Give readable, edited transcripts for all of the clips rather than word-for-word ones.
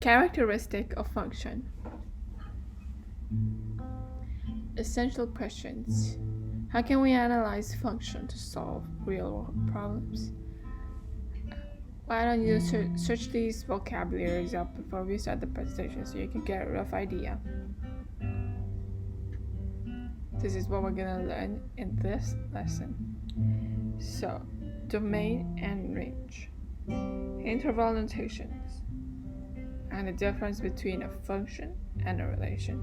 Characteristic of function. Essential questions. How can we analyze function to solve real-world problems? Why don't you search these vocabularies up before we start the presentation so you can get a rough idea. This is what we're gonna learn in this lesson. So, domain and range, interval notations, and the difference between a function and a relation.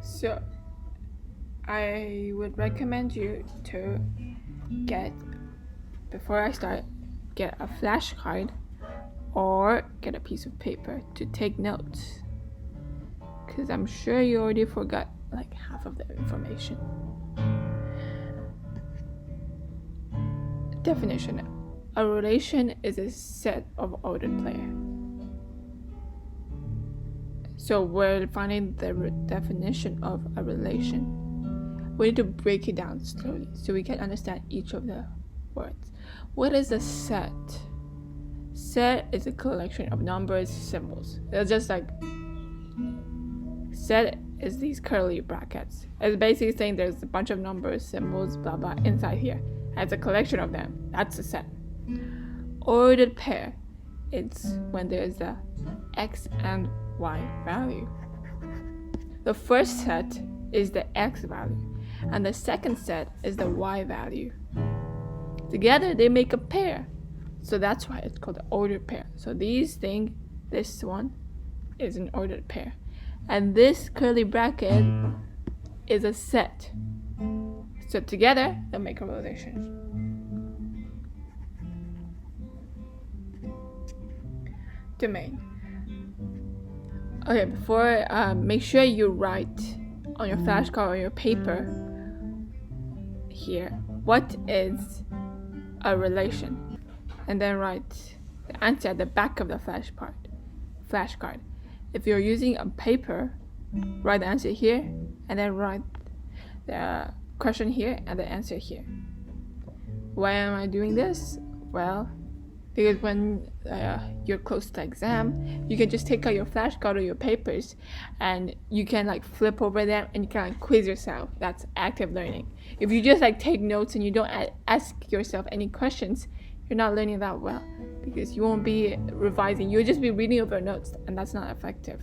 So, I would recommend you to before I start, get a flashcard or get a piece of paper to take notes, because I'm sure you already forgot like half of the information. Definition. A relation is a set of ordered pairs. So we're finding the definition of a relation. We need to break it down slowly so we can understand each of the words. What is a set? Set is a collection of numbers, symbols. It's just like set is these curly brackets. It's basically saying there's a bunch of numbers, symbols, blah blah inside here. And it's a collection of them. That's a set. Ordered pair. It's when there's a x and y value. The first set is the x value, and the second set is the y value. Together they make a pair, so that's why it's called the ordered pair. So this one is an ordered pair, and this curly bracket is a set. So together they make a relation. Domain. Okay, before make sure you write on your flashcard or your paper here what is a relation, and then write the answer at the back of the flashcard. If you're using a paper, write the answer here and then write the question here and the answer here. Why am I doing this? Well, because when you're close to the exam, you can just take out your flashcard or your papers and you can like flip over them and you can like quiz yourself. That's active learning. If you just like take notes and you don't ask yourself any questions, you're not learning that well, because you won't be revising. You'll just be reading over notes, and that's not effective.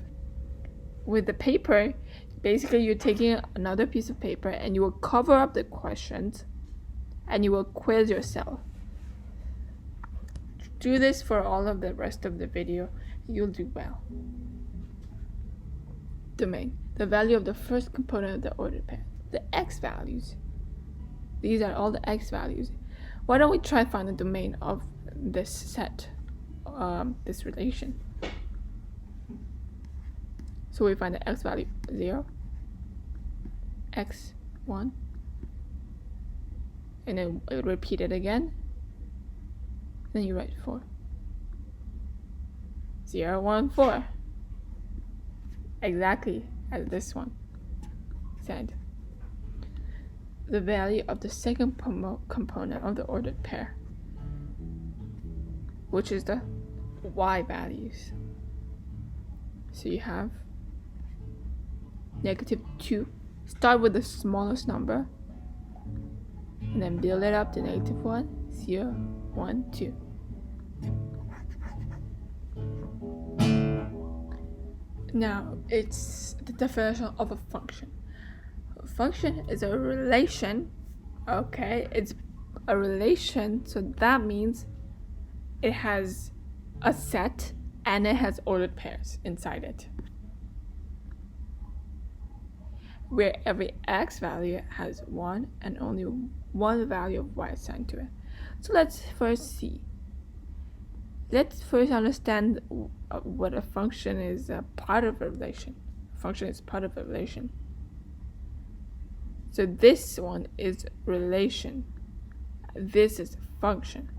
With the paper, basically you're taking another piece of paper and you will cover up the questions and you will quiz yourself. Do this for all of the rest of the video. You'll do well. Domain. The value of the first component of the ordered pair. The x values. These are all the x values. Why don't we try to find the domain of this set, this relation. So we find the x value 0, x 1, and then repeat it again. Then you write 4. 0, 1, 4. Exactly as this one said. The value of the second component of the ordered pair, which is the y values. So you have -2. Start with the smallest number and then build it up to -1, 0, 1, 2. Now, it's the definition of a function. A function is a relation, okay? It's a relation, so that means it has a set and it has ordered pairs inside it, where every x value has 1 and only one value of y assigned to it. So let's first see. Let's first understand what a function is part of a relation. A function is part of a relation. So this one is relation. This is function.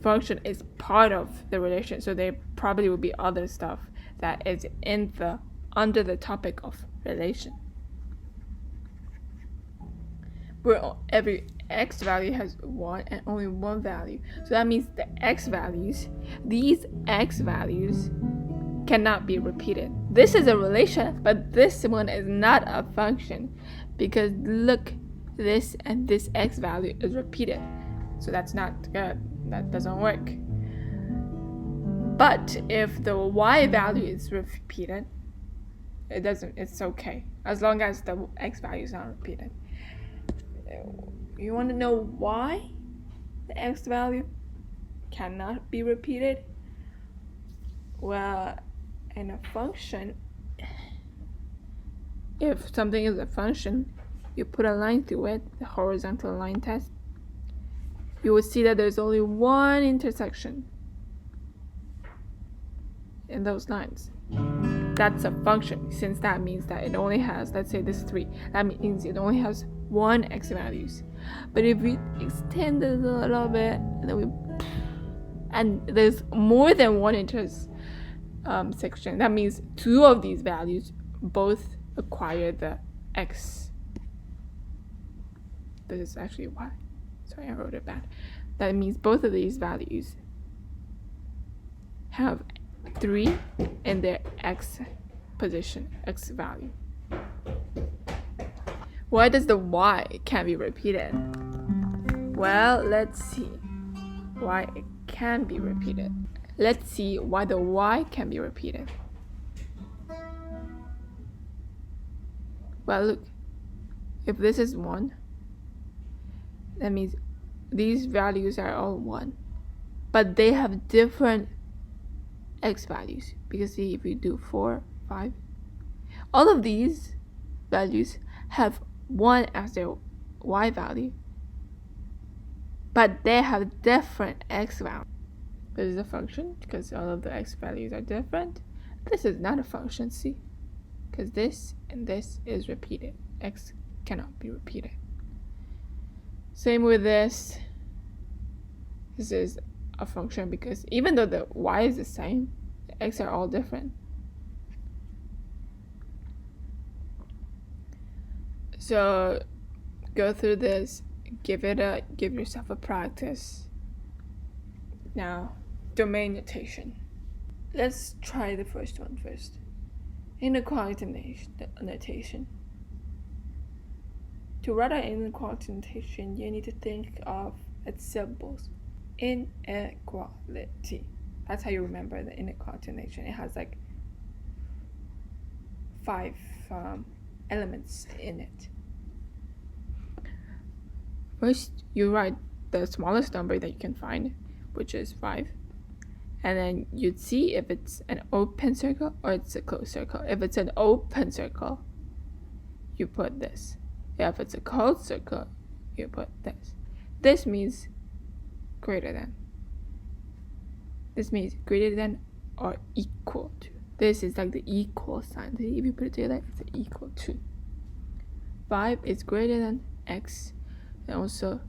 Function is part of the relation. So there probably will be other stuff that is under the topic of relation. Where every x value has 1 and only one value. So that means the x values, these x values cannot be repeated. This is a relation, but this one is not a function, because look, this and this x value is repeated. So that's not good. That doesn't work. But if the y value is repeated, it's okay, as long as the x value is not repeated. You want to know why the x value cannot be repeated? Well, in a function, if something is a function, you put a line through it, the horizontal line test, you will see that there's only one intersection in those lines. That's a function, since that means that it only has, let's say this is 3, that means it only has one x values. But if we extend it a little bit, and there's more than one intersection, that means 2 of these values both acquire the x. This is actually y. Sorry, I wrote it bad. That means both of these values have 3 in their x position, x value. Why does the y can't be repeated? Well, let's see why it can be repeated. Let's see why the y can be repeated. Well, look, if this is 1, that means these values are all 1, but they have different x values, because see, if you do 4, 5, all of these values have 1 as their y value, but they have different x value. This is a function because all of the x values are different. This is not a function, see, because this and this is repeated. X cannot be repeated. Same with this. This is a function because even though the y is the same, the x are all different. So go through this, give yourself a practice. Now, domain notation. Let's try the first one first. Inequality notation. To write an inequality notation, you need to think of its symbols. Inequality. That's how you remember the inequality notation. It has like 5 elements in it. First, you write the smallest number that you can find, which is 5. And then you'd see if it's an open circle or it's a closed circle. If it's an open circle, you put this. If it's a closed circle, you put this. This means greater than. This means greater than or equal to. This is like the equal sign. If you put it together, it's equal to. 5 is greater than x, and also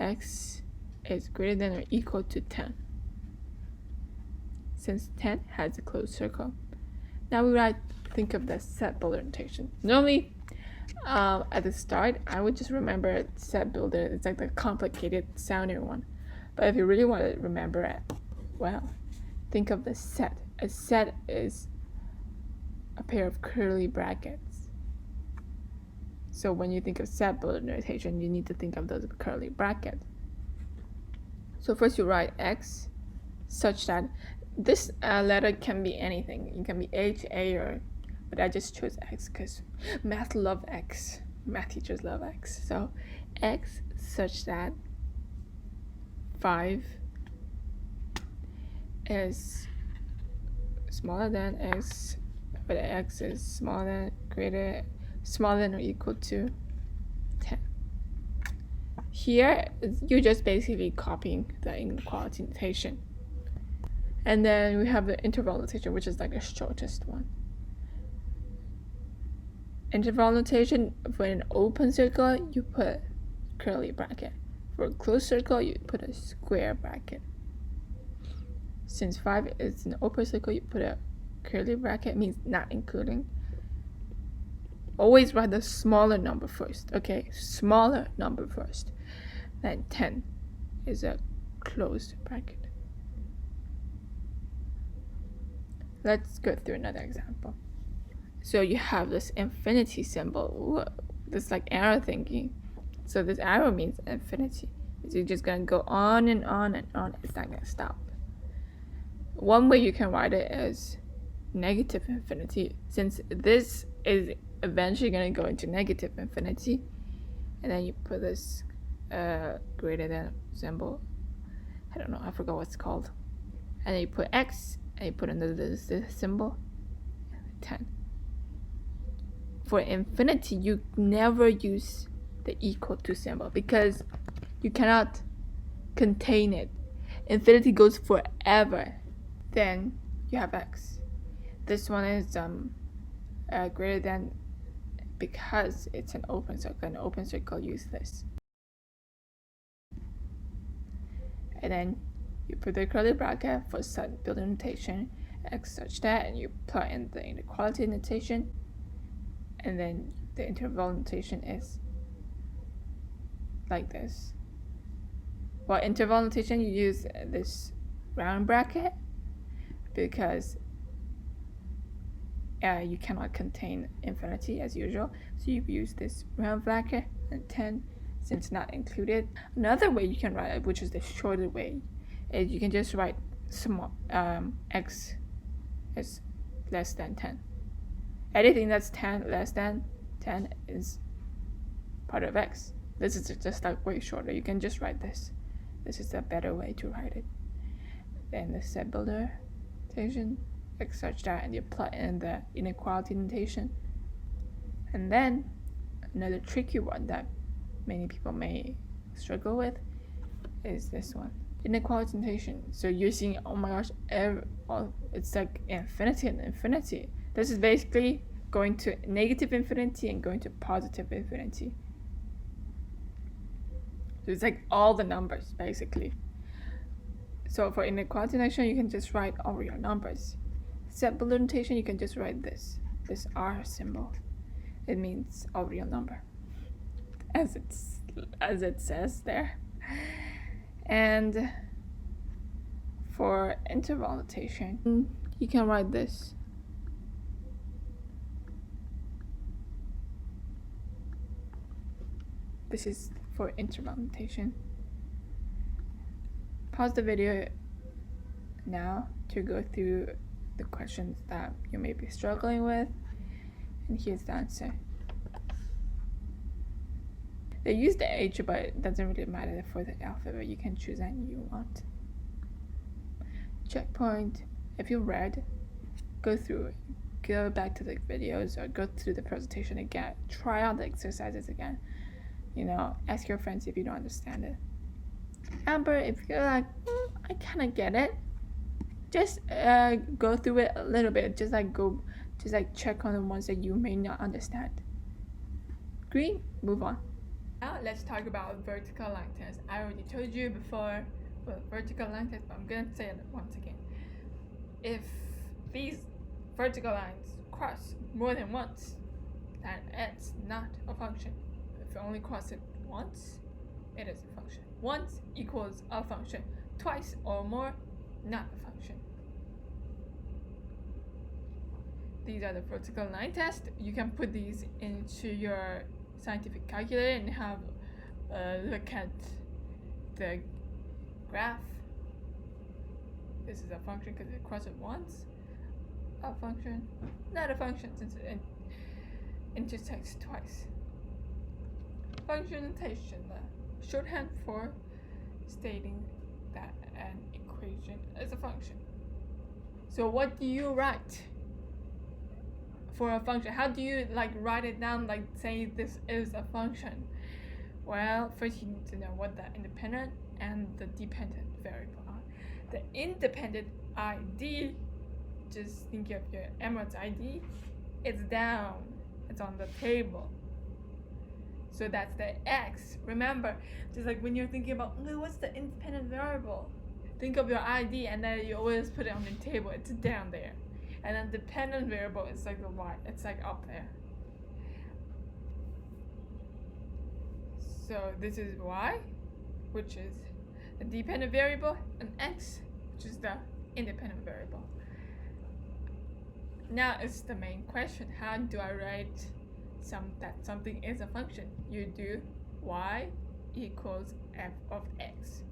x is greater than or equal to 10. Since 10 has a closed circle. Now we think of the set builder notation. Normally, at the start, I would just remember set builder. It's like the complicated sounding one. But if you really want to remember it, well, think of the set. A set is a pair of curly brackets. So when you think of set builder notation, you need to think of those curly brackets. So first you write x such that this letter can be anything. It can be H, A, or, but I just chose X because math love X. Math teachers love X. So X such that 5 is smaller than X, but X is smaller than or equal to 10. Here, you're just basically copying the inequality notation. And then we have the interval notation, which is like the shortest one. Interval notation, for an open circle, you put curly bracket. For a closed circle, you put a square bracket. Since 5 is an open circle, you put a curly bracket, means not including. Always write the smaller number first, okay? Smaller number first. then 10 is a closed bracket. Let's go through another example. So you have this infinity symbol, this like arrow thingy. So this arrow means infinity. So you're just gonna go on and on and on. It's not gonna stop. One way you can write it is negative infinity, since this is eventually gonna go into negative infinity, and then you put this greater than symbol. I don't know, I forgot what it's called. And then you put X, and you put another this symbol, 10. For infinity, you never use the equal to symbol because you cannot contain it. Infinity goes forever. Then you have X. This one is greater than because it's an open circle. An open circle use this. And then you put the curly bracket for set building notation, X such that, and you plug in the inequality notation, and then the interval notation is like this. Well, interval notation, you use this round bracket because you cannot contain infinity as usual, so you use this round bracket and 10 since not included. Another way you can write it, which is the shorter way, is you can just write small X is less than 10. Anything that's 10 less than 10 is part of X. This is just like way shorter. You can just write this. This is a better way to write it. Then the set builder notation, X such that, and you plug in the inequality notation. And then another tricky one that many people may struggle with is this one, inequality notation. So using, oh my gosh, it's like infinity and infinity. This is basically going to negative infinity and going to positive infinity. So it's like all the numbers basically. So for inequality notation, you can just write all real numbers. Set builder notation, you can just write this R symbol. It means all real number, as it says there. And for interval notation, you can write this. This is for interval notation. Pause the video now to go through the questions that you may be struggling with, and here's the answer. They use the H, but it doesn't really matter for the alphabet. You can choose any you want. Checkpoint. If you read, go through it. Go back to the videos or go through the presentation again. Try out the exercises again. Ask your friends if you don't understand it. Amber, if you're like, I kind of get it, just go through it a little bit. Just check on the ones that you may not understand. Green, move on. Now let's talk about vertical line test. I already told you before, vertical line test, but I'm gonna say it once again. If these vertical lines cross more than once, then it's not a function. If you only cross it once, it is a function. Once equals a function. Twice or more, not a function. These are the vertical line tests. You can put these into your scientific calculator and have a look at the graph. This is a function because it crosses once. A function, not a function since it intersects twice. Function notation, the shorthand for stating that an equation is a function. So what do you write for a function? How do you write it down, say this is a function? Well, first you need to know what the independent and the dependent variable are. The independent ID, just think of your Emirates ID, it's down, it's on the table. So that's the X. Remember, just like when you're thinking about what's the independent variable, think of your ID and then you always put it on the table. It's down there. And then dependent variable is like the Y. It's up there. So this is Y. which is the dependent variable, and x, which is the independent variable. Now it's the main question. How do I write that something is a function? You do y equals f of x.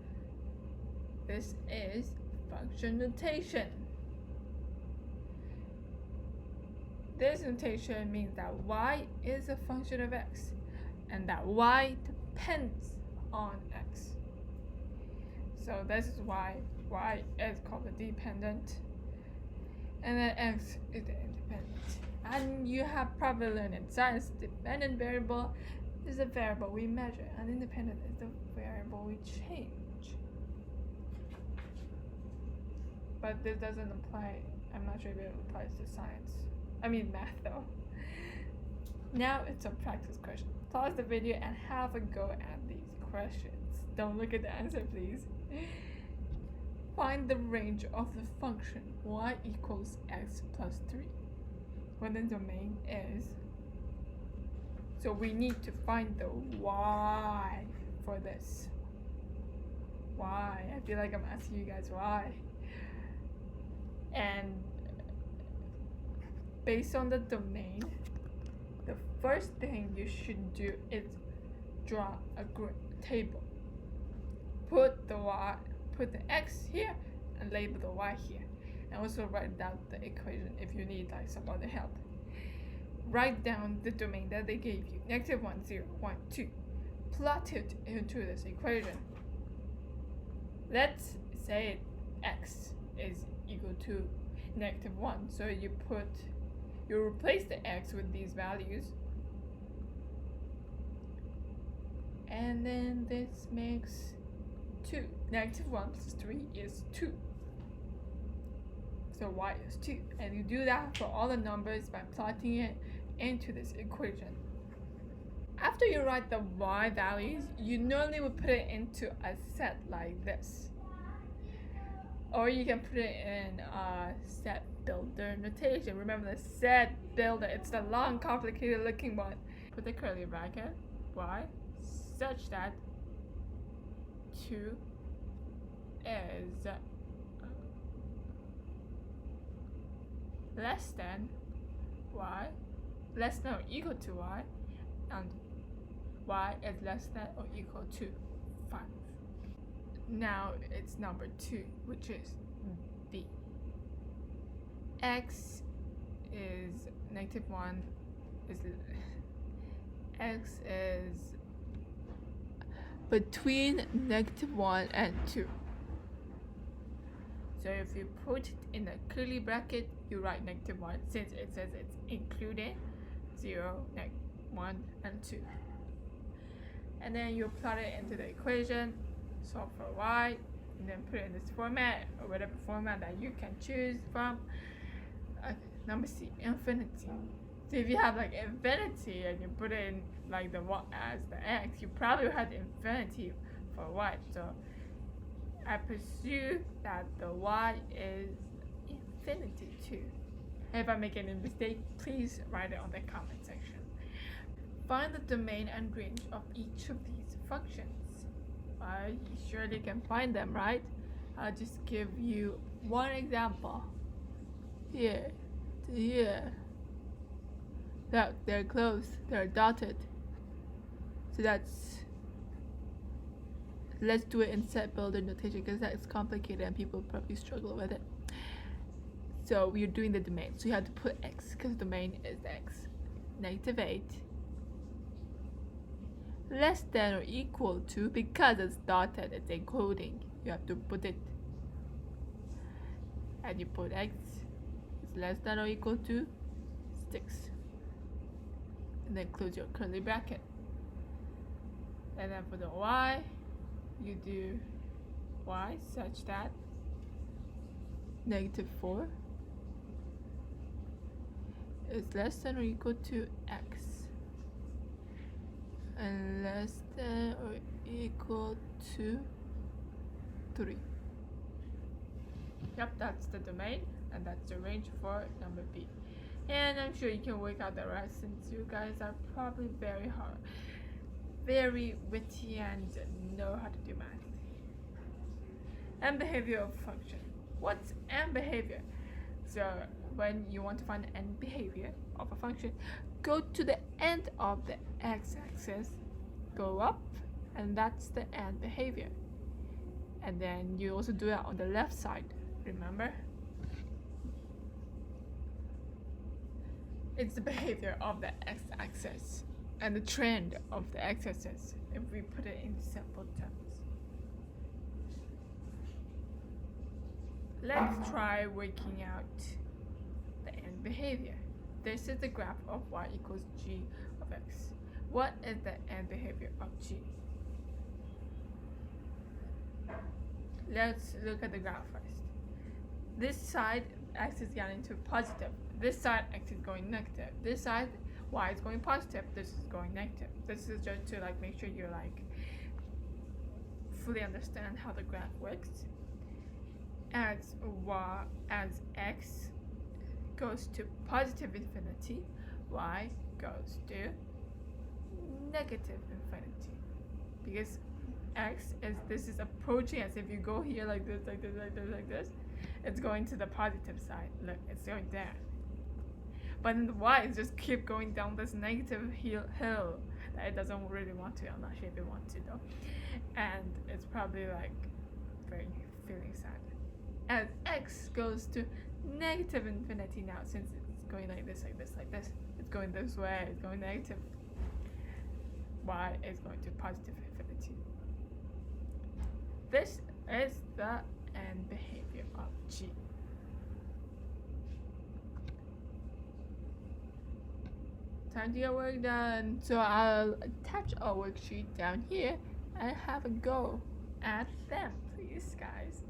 This is function notation. This notation means that y is a function of x and that y depends on x. So this is why y is called the dependent and then x is the independent. And you have probably learned in science, dependent variable is a variable we measure and independent is the variable we change. But this doesn't apply, I'm not sure if it applies to math though. Now it's a practice question. Pause the video and have a go at these questions. Don't look at the answer, please. Find the range of the function y equals x plus 3 when the domain is. So we need to find the y for this. Why? I feel like I'm asking you guys why. And based on the domain, the first thing you should do is draw a table. Put the x here and label the y here, and also write down the equation if you need some other help. Write down the domain that they gave you, -1, 0, 1, 2. Plot it into this equation. Let's say x is equal to -1, so you replace the x with these values, and then this makes 2. -1 plus 3 is 2. So y is 2. And you do that for all the numbers by plotting it into this equation. After you write the y values, you normally would put it into a set like this. Or you can put it in a set builder notation. Remember the set builder, it's the long, complicated looking one. Put the curly bracket, y, such that 2 is less than y, less than or equal to y, and y is less than or equal to 5. Now it's number 2, which is b. X is -1 x is between -1 and 2. So if you put it in a curly bracket, you write -1 since it says it's included 0, -1, and 2. And then you plot it into the equation, solve for y, and then put it in this format or whatever format that you can choose from. Number C, infinity. So if you have infinity and you put in the y as the x, you probably had infinity for y. So I presume that the y is infinity too. If I make any mistake, please write it on the comment section. Find the domain and range of each of these functions. You surely can find them, right? I'll just give you one example. Here to here. They're close, they're dotted. So let's do it in set builder notation because that's complicated and people probably struggle with it. So we're doing the domain. So you have to put x because the domain is x. -8 less than or equal to, because it's dotted, it's encoding. You have to put it. And you put x is less than or equal to 6. And then close your curly bracket. And then for the y, you do y such that -4 is less than or equal to x and less than or equal to 3. Yep, that's the domain and that's the range for number B. And I'm sure you can work out the rest since you guys are probably very hard. very witty and know how to do math. And behavior of function. What's end behavior? So when you want to find the end behavior of a function, go to the end of the x-axis, go up, and that's the end behavior. And then you also do it on the left side, remember? It's the behavior of the x-axis and the trend of the x-axis if we put it in simple terms. Let's try working out the end behavior. This is the graph of y equals g of x. What is the end behavior of g? Let's look at the graph first. This side x is getting to positive. This side x is going negative. This side y is going positive. This is going negative. This is just to like make sure you like fully understand how the graph works. As x goes to positive infinity, y goes to negative infinity. Because this is approaching as if you go here like this, like this, like this, like this. It's going to the positive side. Look, it's going there. But then the y is just keep going down this negative hill that it doesn't really want to. I'm not sure if it wants to though. And it's probably like very feeling sad. As x goes to negative infinity now, since it's going like this, like this, like this, it's going this way, it's going negative. Y is going to positive infinity. This is the end behavior of g. Time to get work done. So I'll attach a worksheet down here and have a go at them, please, guys.